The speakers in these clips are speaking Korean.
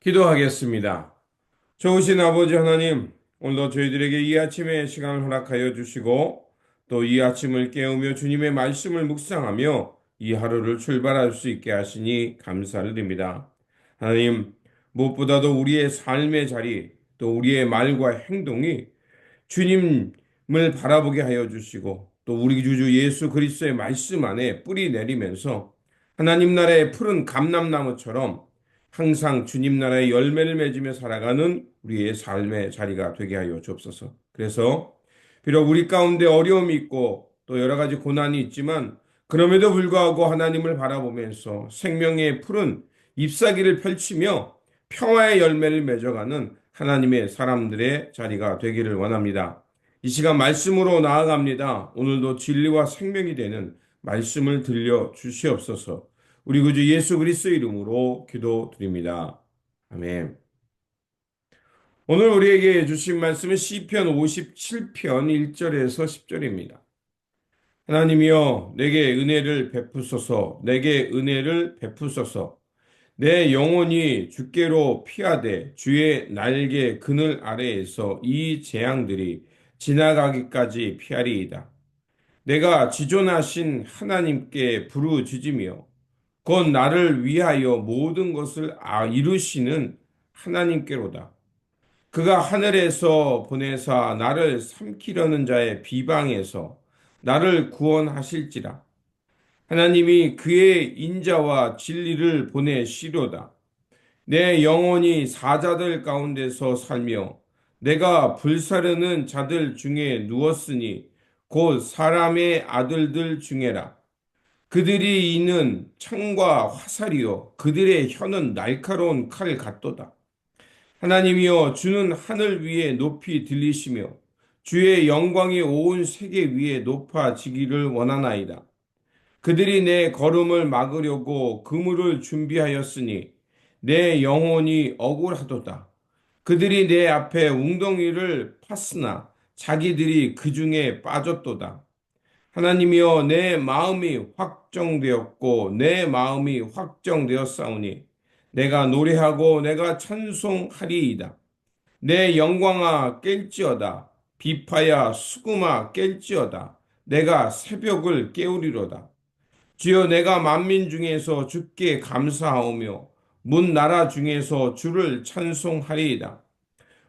기도하겠습니다. 좋으신 아버지 하나님, 오늘도 저희들에게 이 아침에 시간을 허락하여 주시고 또 이 아침을 깨우며 주님의 말씀을 묵상하며 이 하루를 출발할 수 있게 하시니 감사를 드립니다. 하나님, 무엇보다도 우리의 삶의 자리, 또 우리의 말과 행동이 주님을 바라보게 하여 주시고 또 우리 주 예수 그리스도의 말씀 안에 뿌리 내리면서 하나님 나라의 푸른 감람나무처럼 항상 주님 나라의 열매를 맺으며 살아가는 우리의 삶의 자리가 되게 하여 주옵소서. 그래서 비록 우리 가운데 어려움이 있고 또 여러 가지 고난이 있지만 그럼에도 불구하고 하나님을 바라보면서 생명의 푸른 잎사귀를 펼치며 평화의 열매를 맺어가는 하나님의 사람들의 자리가 되기를 원합니다. 이 시간 말씀으로 나아갑니다. 오늘도 진리와 생명이 되는 말씀을 들려 주시옵소서. 우리 구주 예수 그리스도 이름으로 기도드립니다. 아멘. 오늘 우리에게 주신 말씀은 시편 57편 1절에서 10절입니다. 하나님이여 내게 은혜를 베푸소서 내게 은혜를 베푸소서 내 영혼이 주께로 피하되 주의 날개 그늘 아래에서 이 재앙들이 지나가기까지 피하리이다. 내가 지존하신 하나님께 부르짖으며 곧 나를 위하여 모든 것을 이루시는 하나님께로다. 그가 하늘에서 보내사 나를 삼키려는 자의 비방에서 나를 구원하실지라. 하나님이 그의 인자와 진리를 보내시려다. 내 영혼이 사자들 가운데서 살며 내가 불사르는 자들 중에 누웠으니 곧 사람의 아들들 중에라. 그들이 이는 창과 화살이요 그들의 혀는 날카로운 칼 같도다. 하나님이여 주는 하늘 위에 높이 들리시며 주의 영광이 온 세계 위에 높아지기를 원하나이다. 그들이 내 걸음을 막으려고 그물을 준비하였으니 내 영혼이 억울하도다. 그들이 내 앞에 웅덩이를 팠으나 자기들이 그 중에 빠졌도다. 하나님이여 내 마음이 확정되었고 내 마음이 확정되었사오니 내가 노래하고 내가 찬송하리이다. 내 영광아 깰지어다. 비파야 수금아 깰지어다. 내가 새벽을 깨우리로다. 주여 내가 만민 중에서 주께 감사하오며 문 나라 중에서 주를 찬송하리이다.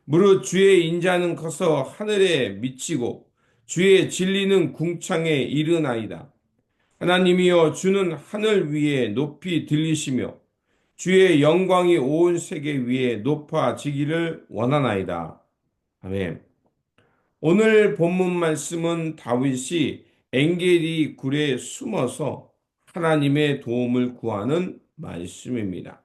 무릇 주의 인자는 커서 하늘에 미치고 주의 진리는 궁창에 이르나이다. 하나님이여 주는 하늘 위에 높이 들리시며 주의 영광이 온 세계 위에 높아지기를 원하나이다. 아멘. 오늘 본문 말씀은 다윗이 엔게디 굴에 숨어서 하나님의 도움을 구하는 말씀입니다.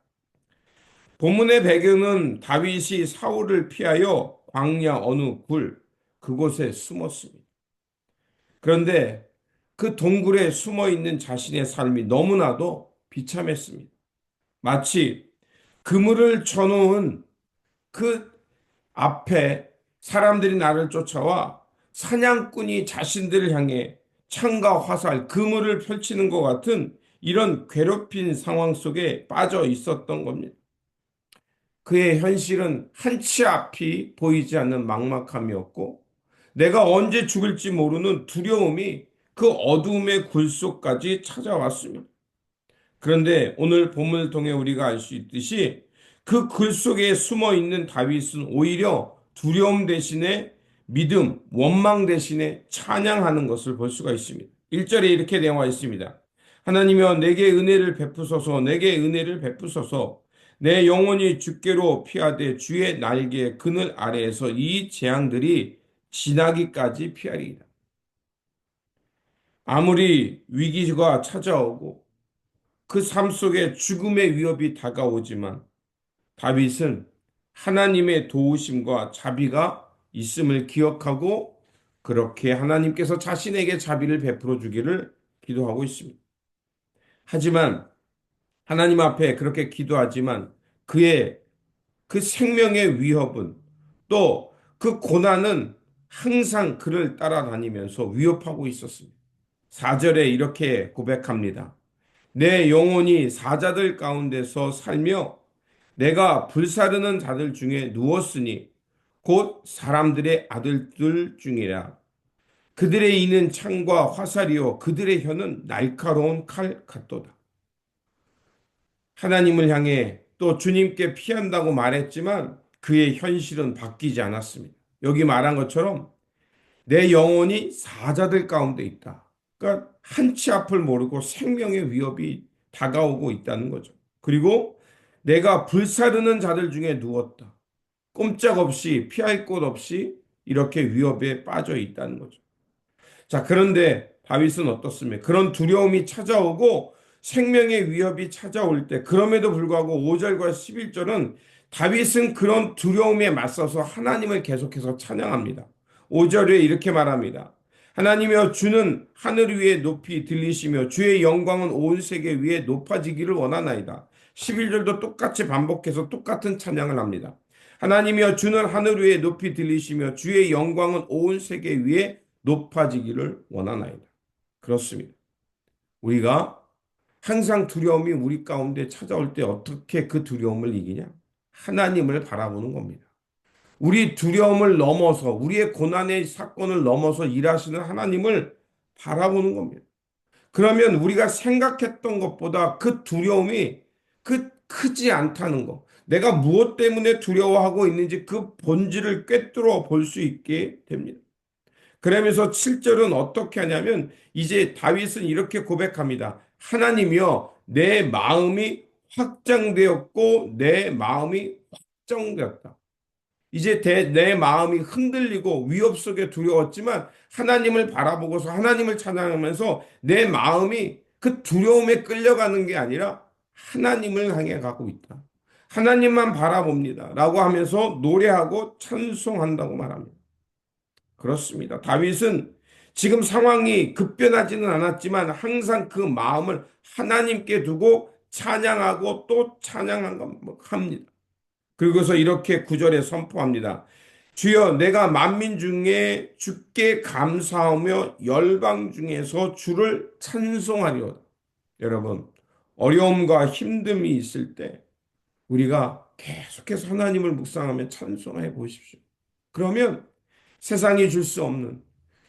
본문의 배경은 다윗이 사울을 피하여 광야 어느 그곳에 숨었습니다. 그런데 그 동굴에 숨어 있는 자신의 삶이 너무나도 비참했습니다. 마치 그물을 쳐놓은 그 앞에 사람들이 나를 쫓아와 사냥꾼이 자신들을 향해 창과 화살, 그물을 펼치는 것 같은 이런 괴롭힌 상황 속에 빠져 있었던 겁니다. 그의 현실은 한치 앞이 보이지 않는 막막함이었고 내가 언제 죽을지 모르는 두려움이 그 어두움의 굴 속까지 찾아왔습니다. 그런데 오늘 본문을 통해 우리가 알 수 있듯이 그 글 속에 숨어 있는 다윗은 오히려 두려움 대신에 믿음, 원망 대신에 찬양하는 것을 볼 수가 있습니다. 1절에 이렇게 되어 있습니다. 하나님이여 내게 은혜를 베푸소서 내게 은혜를 베푸소서 내 영혼이 주께로 피하되 주의 날개 그늘 아래에서 이 재앙들이 지나기까지 피하리이다. 아무리 위기가 찾아오고 그 삶 속에 죽음의 위협이 다가오지만 다윗은 하나님의 도우심과 자비가 있음을 기억하고 그렇게 하나님께서 자신에게 자비를 베풀어 주기를 기도하고 있습니다. 하지만 하나님 앞에 그렇게 기도하지만 그의 그 생명의 위협은 또 그 고난은 항상 그를 따라다니면서 위협하고 있었습니다. 4절에 이렇게 고백합니다. 내 영혼이 사자들 가운데서 살며 내가 불사르는 자들 중에 누웠으니 곧 사람들의 아들들 중이라. 그들의 이는 창과 화살이요 그들의 혀는 날카로운 칼 같도다. 하나님을 향해 또 주님께 피한다고 말했지만 그의 현실은 바뀌지 않았습니다. 여기 말한 것처럼 내 영혼이 사자들 가운데 있다. 그러니까 한치 앞을 모르고 생명의 위협이 다가오고 있다는 거죠. 그리고 내가 불사르는 자들 중에 누웠다. 꼼짝없이 피할 곳 없이 이렇게 위협에 빠져 있다는 거죠. 자, 그런데 다윗은 어떻습니까? 그런 두려움이 찾아오고 생명의 위협이 찾아올 때, 그럼에도 불구하고 5절과 11절은 다윗은 그런 두려움에 맞서서 하나님을 계속해서 찬양합니다. 5절에 이렇게 말합니다. 하나님이여 주는 하늘 위에 높이 들리시며 주의 영광은 온 세계 위에 높아지기를 원하나이다. 11절도 똑같이 반복해서 똑같은 찬양을 합니다. 하나님이여 주는 하늘 위에 높이 들리시며 주의 영광은 온 세계 위에 높아지기를 원하나이다. 그렇습니다. 우리가 항상 두려움이 우리 가운데 찾아올 때 어떻게 그 두려움을 이기냐? 하나님을 바라보는 겁니다. 우리 두려움을 넘어서 우리의 고난의 사건을 넘어서 일하시는 하나님을 바라보는 겁니다. 그러면 우리가 생각했던 것보다 그 두려움이 크지 않다는 거. 내가 무엇 때문에 두려워하고 있는지 그 본질을 꿰뚫어 볼 수 있게 됩니다. 그러면서 7절은 어떻게 하냐면 이제 다윗은 이렇게 고백합니다. 하나님이여 내 마음이 확장되었고 내 마음이 확정되었다. 이제 내 마음이 흔들리고 위협 속에 두려웠지만 하나님을 바라보고서 하나님을 찬양하면서 내 마음이 그 두려움에 끌려가는 게 아니라 하나님을 향해 가고 있다. 하나님만 바라봅니다. 라고 하면서 노래하고 찬송한다고 말합니다. 그렇습니다. 다윗은 지금 상황이 급변하지는 않았지만 항상 그 마음을 하나님께 두고 찬양하고 또 찬양합니다. 그리고서 이렇게 구절에 선포합니다. 주여 내가 만민 중에 주께 감사하며 열방 중에서 주를 찬송하리로다. 여러분 어려움과 힘듦이 있을 때 우리가 계속해서 하나님을 묵상하며 찬송해 보십시오. 그러면 세상이 줄 수 없는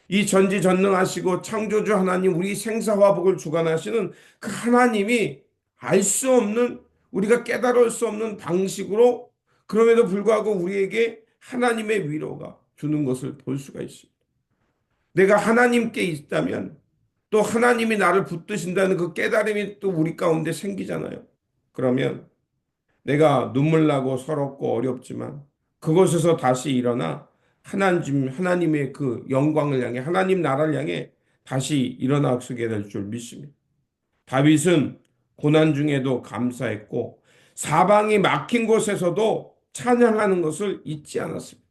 이 전지전능하시고 창조주 하나님 우리 생사화복을 주관하시는 그 하나님이 알 수 없는 우리가 깨달을 수 없는 방식으로 그럼에도 불구하고 우리에게 하나님의 위로가 주는 것을 볼 수가 있습니다. 내가 하나님께 있다면 또 하나님이 나를 붙드신다는 그 깨달음이 또 우리 가운데 생기잖아요. 그러면 내가 눈물 나고 서럽고 어렵지만 그곳에서 다시 일어나 하나님의 그 영광을 향해 하나님 나라를 향해 다시 일어나게 될 줄 믿습니다. 다윗은 고난 중에도 감사했고 사방이 막힌 곳에서도 찬양하는 것을 잊지 않았습니다.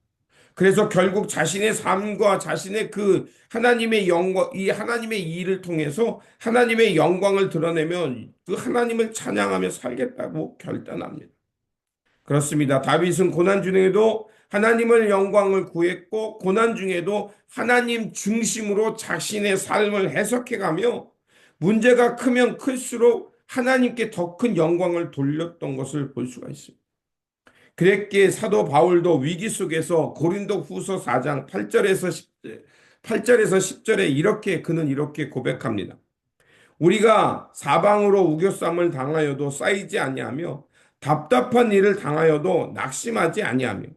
그래서 결국 자신의 삶과 자신의 그 하나님의 영광, 이 하나님의 일을 통해서 하나님의 영광을 드러내면 그 하나님을 찬양하며 살겠다고 결단합니다. 그렇습니다. 다윗은 고난 중에도 하나님을 영광을 구했고 고난 중에도 하나님 중심으로 자신의 삶을 해석해가며 문제가 크면 클수록 하나님께 더 큰 영광을 돌렸던 것을 볼 수가 있습니다. 그랬기에 사도 바울도 위기 속에서 고린도 후서 4장 8절에서 10절에 그는 이렇게 고백합니다. 우리가 사방으로 우겨쌈을 당하여도 쌓이지 아니하며 답답한 일을 당하여도 낙심하지 아니하며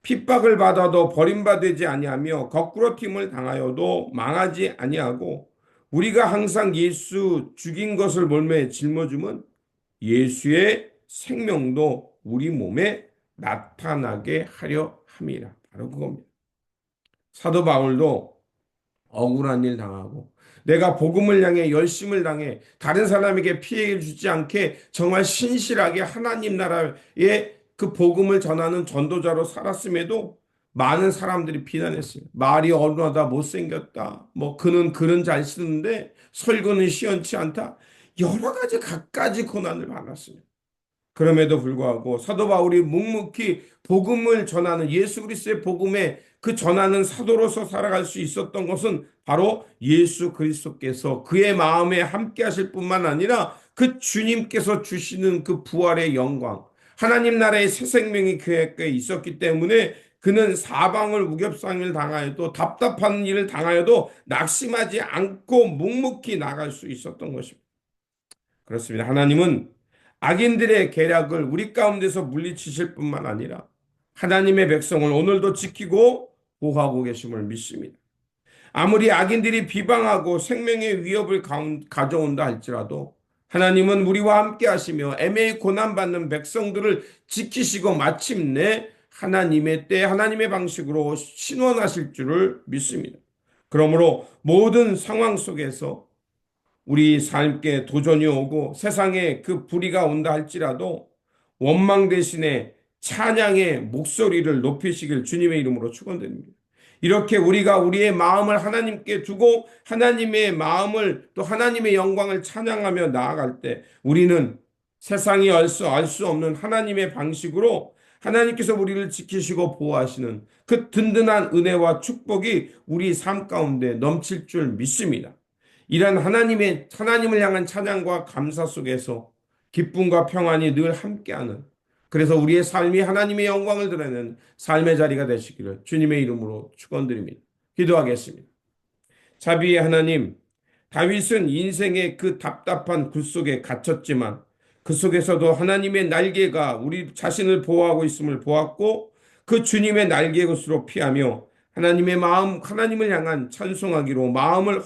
핍박을 받아도 버림받지 아니하며 거꾸로팀을 당하여도 망하지 아니하고 우리가 항상 예수 죽인 것을 몰매 짊어주면 예수의 생명도 우리 몸에 나타나게 하려 함이라. 바로 그겁니다. 사도 바울도 억울한 일 당하고 내가 복음을 향해 열심을 당해 다른 사람에게 피해를 주지 않게 정말 신실하게 하나님 나라의 그 복음을 전하는 전도자로 살았음에도 많은 사람들이 비난했어요. 말이 어눌하다, 못생겼다, 뭐 그는 글은 잘 쓰는데 설교는 시원치 않다. 여러 가지 갖가지 고난을 받았습니다. 그럼에도 불구하고 사도 바울이 묵묵히 복음을 전하는 예수 그리스도의 복음에 그 전하는 사도로서 살아갈 수 있었던 것은 바로 예수 그리스도께서 그의 마음에 함께 하실 뿐만 아니라 그 주님께서 주시는 그 부활의 영광, 하나님 나라의 새 생명이 그에게 있었기 때문에 그는 사방을 우겹상을 당하여도 답답한 일을 당하여도 낙심하지 않고 묵묵히 나갈 수 있었던 것입니다. 그렇습니다. 하나님은 악인들의 계략을 우리 가운데서 물리치실 뿐만 아니라 하나님의 백성을 오늘도 지키고 보호하고 계심을 믿습니다. 아무리 악인들이 비방하고 생명의 위협을 가져온다 할지라도 하나님은 우리와 함께 하시며 애매히 고난받는 백성들을 지키시고 마침내 하나님의 때 하나님의 방식으로 신원하실 줄을 믿습니다. 그러므로 모든 상황 속에서 우리 삶께 도전이 오고 세상에 그 불의가 온다 할지라도 원망 대신에 찬양의 목소리를 높이시길 주님의 이름으로 축원드립니다. 이렇게 우리가 우리의 마음을 하나님께 두고 하나님의 마음을 또 하나님의 영광을 찬양하며 나아갈 때 우리는 세상이 알 수 없는 하나님의 방식으로 하나님께서 우리를 지키시고 보호하시는 그 든든한 은혜와 축복이 우리 삶 가운데 넘칠 줄 믿습니다. 이런 하나님을 향한 찬양과 감사 속에서 기쁨과 평안이 늘 함께하는 그래서 우리의 삶이 하나님의 영광을 드러내는 삶의 자리가 되시기를 주님의 이름으로 축원드립니다. 기도하겠습니다. 자비의 하나님, 다윗은 인생의 그 답답한 굴 속에 갇혔지만 그 속에서도 하나님의 날개가 우리 자신을 보호하고 있음을 보았고 그 주님의 날개 것으로 피하며 하나님의 마음, 하나님을 향한 찬송하기로 마음을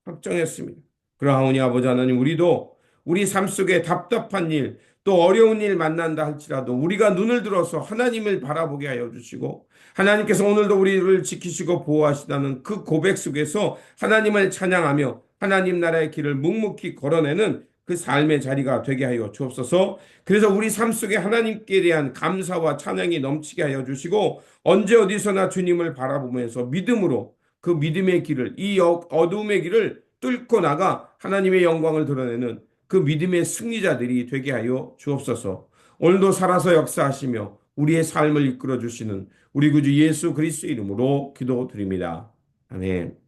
확정했습니다. 그러하오니 아버지 하나님, 우리도 우리 삶 속에 답답한 일, 또 어려운 일 만난다 할지라도 우리가 눈을 들어서 하나님을 바라보게 하여 주시고 하나님께서 오늘도 우리를 지키시고 보호하시다는 그 고백 속에서 하나님을 찬양하며 하나님 나라의 길을 묵묵히 걸어내는 그 삶의 자리가 되게 하여 주옵소서. 그래서 우리 삶 속에 하나님께 대한 감사와 찬양이 넘치게 하여 주시고 언제 어디서나 주님을 바라보면서 믿음으로 그 믿음의 길을 이 어둠의 길을 뚫고 나가 하나님의 영광을 드러내는 그 믿음의 승리자들이 되게 하여 주옵소서. 오늘도 살아서 역사하시며 우리의 삶을 이끌어 주시는 우리 구주 예수 그리스도의 이름으로 기도드립니다. 아멘.